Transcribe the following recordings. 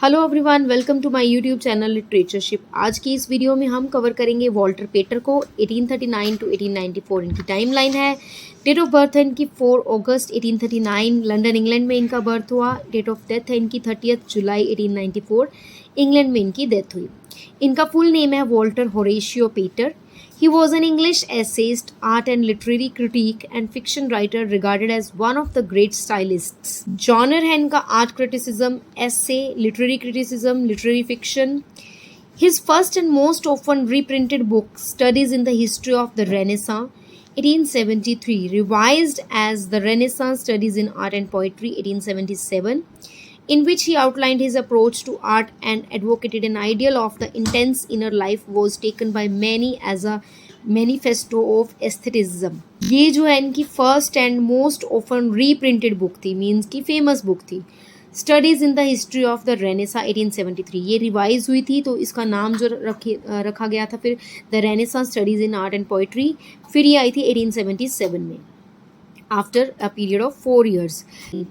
Hello everyone, welcome to my YouTube channel literatureship. आज की इस वीडियो में हम कवर करेंगे वॉल्टर पेटर को। 1839 टू 1894 इनकी टाइमलाइन है। डेट ऑफ बर्थ है इनकी 4 अगस्त 1839, लंदन इंग्लैंड में इनका बर्थ हुआ। डेट ऑफ डेथ है इनकी 30 जुलाई 1894, इंग्लैंड में इनकी डेथ हुई। इनका फुल नेम है Walter Horatio Pater. He was an English essayist, art and literary critic, and fiction writer regarded as one of the great stylists. Genre है इनका art criticism, essay, literary criticism, literary fiction. His first and most often reprinted book, Studies in the History of the Renaissance, 1873, revised as The Renaissance Studies in Art and Poetry, 1877, in which he outlined his approach to art and advocated an ideal of the intense inner life, was taken by many as a manifesto of aestheticism. ये जो है इनकी first and most open reprinted book थी, means की famous book थी। Studies in the history of the renaissance 1873, ये revise हुई थी तो इसका नाम जो रखा गया था फिर the renaissance studies in art and poetry. फिर ये आई थी 1877 में, after a period of 4 years।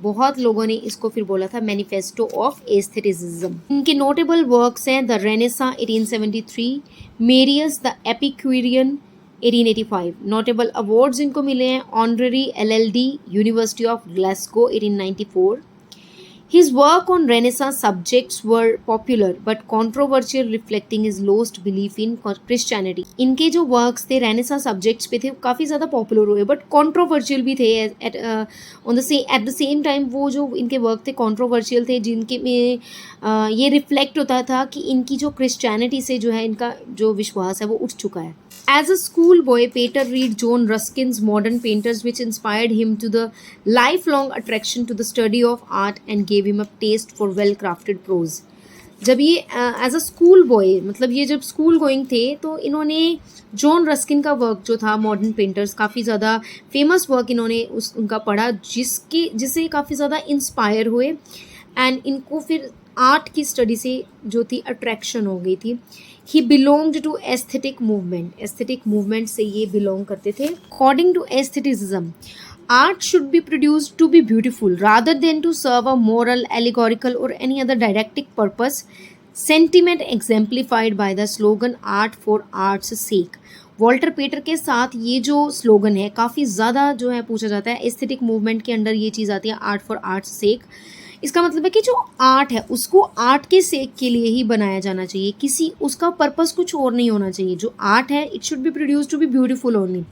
बहुत लोगों ने इसको फिर बोला था मैनिफेस्टो ऑफ एस्थेटिसिज्म। इनके नोटेबल वर्क्स हैं the renaissance 1873, Marius the Epicurean 1885। Notable awards इनको मिले हैं honorary LLD university of Glasgow 1894। His work on Renaissance subjects were popular but controversial, reflecting his lost belief in Christianity. इनके जो works थे Renaissance subjects पे थे काफ़ी ज़्यादा popular हुए but controversial भी थे। at the same time वो जो इनके work थे controversial थे, जिनके में ये reflect होता था कि इनकी जो Christianity से जो है इनका जो विश्वास है वो उठ चुका है। As a schoolboy, Pater read John Ruskin's modern painters, which inspired him to the lifelong attraction to the study of art and gave him a taste for well-crafted prose. जब ये एज अ स्कूल बॉय, मतलब ये जब school going थे तो इन्होंने John Ruskin का work जो था मॉडर्न पेंटर्स, काफ़ी ज़्यादा फेमस वर्क इन्होंने उनका पढ़ा, जिससे काफ़ी ज़्यादा इंस्पायर हुए एंड इनको फिर आर्ट की स्टडी से जो थी अट्रैक्शन हो गई थी। He belonged to aesthetic movement से ये बिलोंग करते थे। According to aestheticism, art should be produced to be beautiful rather than to serve a moral, allegorical or any other didactic purpose. Sentiment exemplified by the slogan art for art's sake. Walter Pater के साथ ये जो slogan है काफ़ी ज़्यादा जो है पूछा जाता है। एस्थेटिक मूवमेंट के अंडर ये चीज़ आती है आर्ट फॉर आर्ट्स सेक। इसका मतलब है कि जो आर्ट है उसको आर्ट के सेक के लिए ही बनाया जाना चाहिए, किसी उसका पर्पस कुछ और नहीं होना चाहिए। जो आर्ट है it should be produce to be beautiful only,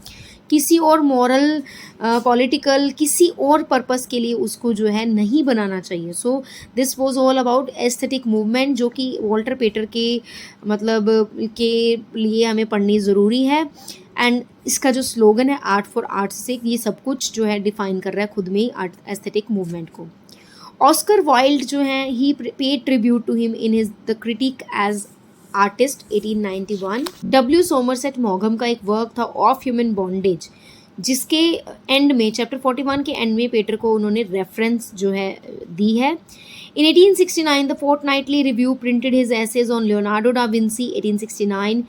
किसी और मॉरल, पॉलिटिकल, किसी और पर्पस के लिए उसको जो है नहीं बनाना चाहिए। So this was all about aesthetic movement, जो कि वॉल्टर पेटर के मतलब के लिए हमें पढ़नी ज़रूरी है। एंड इसका जो स्लोगन है आर्ट फॉर आर्ट से, ये सब कुछ जो है डिफाइन कर रहा है खुद में ही आर्ट एस्थेटिक मूवमेंट को। ऑस्कर वाइल्ड जो है he paid tribute to him in his the critic as artist 1891। W Somerset मॉगम का एक वर्क था ऑफ ह्यूमन बॉन्डेज, जिसके एंड में चैप्टर 41 के एंड में पेटर को उन्होंने रेफरेंस जो है दी है। In 1869 the Fortnightly Review printed his essays on Leonardo da Vinci 1869,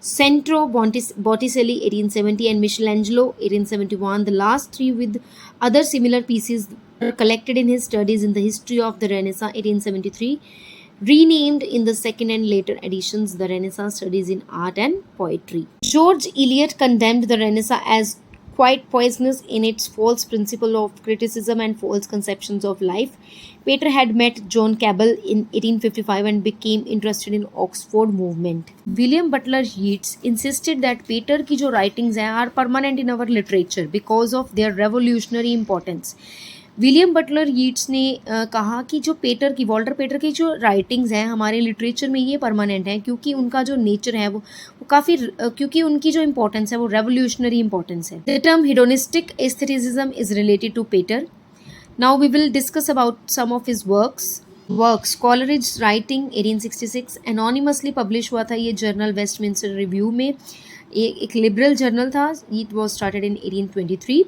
Centro Botticelli 1870 and Michelangelo 1871. The last three with other similar pieces were collected in his studies in the history of the Renaissance 1873, renamed in the second and later editions the Renaissance Studies in Art and Poetry. George Eliot condemned the Renaissance as quite poisonous in its false principle of criticism and false conceptions of life. Pater had met John Cabell in 1855 and became interested in Oxford movement. William Butler Yeats insisted that Pater की जो writings हैं are permanent in our literature because of their revolutionary importance. William Butler Yeats ने कहा कि जो Walter पेटर की जो writings हैं हमारे लिटरेचर में ये परमानेंट हैं, क्योंकि उनका जो नेचर है वो काफ़ी क्योंकि उनकी जो इंपॉर्टेंस है वो रेवोल्यूशनरी इंपॉर्टेंस है। The term hedonistic aestheticism is related to Pater. Now we will discuss about some of his works. Coleridge writing 1866 anonymously publish हुआ था ये जर्नल वेस्टमिंस्टर रिव्यू में, एक लिबरल जर्नल था। It was started in 1823।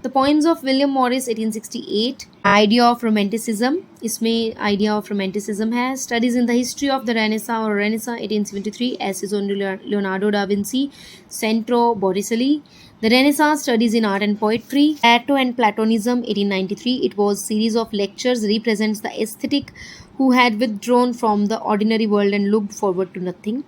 The poems of William Morris 1868। Idea of romanticism, इसमें idea of romanticism है। Studies in the history of the renaissance और renaissance 1873, essays on Leonardo da Vinci, Sandro Botticelli. The Renaissance Studies in Art and Poetry, Plato and Platonism 1893. It was series of lectures represents the aesthetic who had withdrawn from the ordinary world and looked forward to nothing.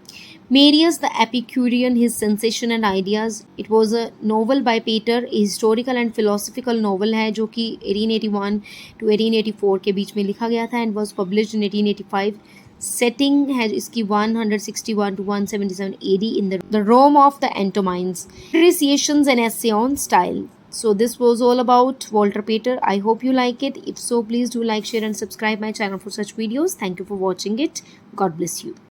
Marius the Epicurean, his sensation and ideas. It was a novel by Pater, a historical and philosophical novel है जो कि 1881 to 1884 के बीच में लिखा गया था and was published in 1885. Setting है इसकी 161 to 177 AD in the Rome of the Antonines. Appreciations and essay on style. So this was all about Walter Pater. I hope you like it. If so, please do like, share and subscribe my channel for such videos. Thank you for watching it. God bless you.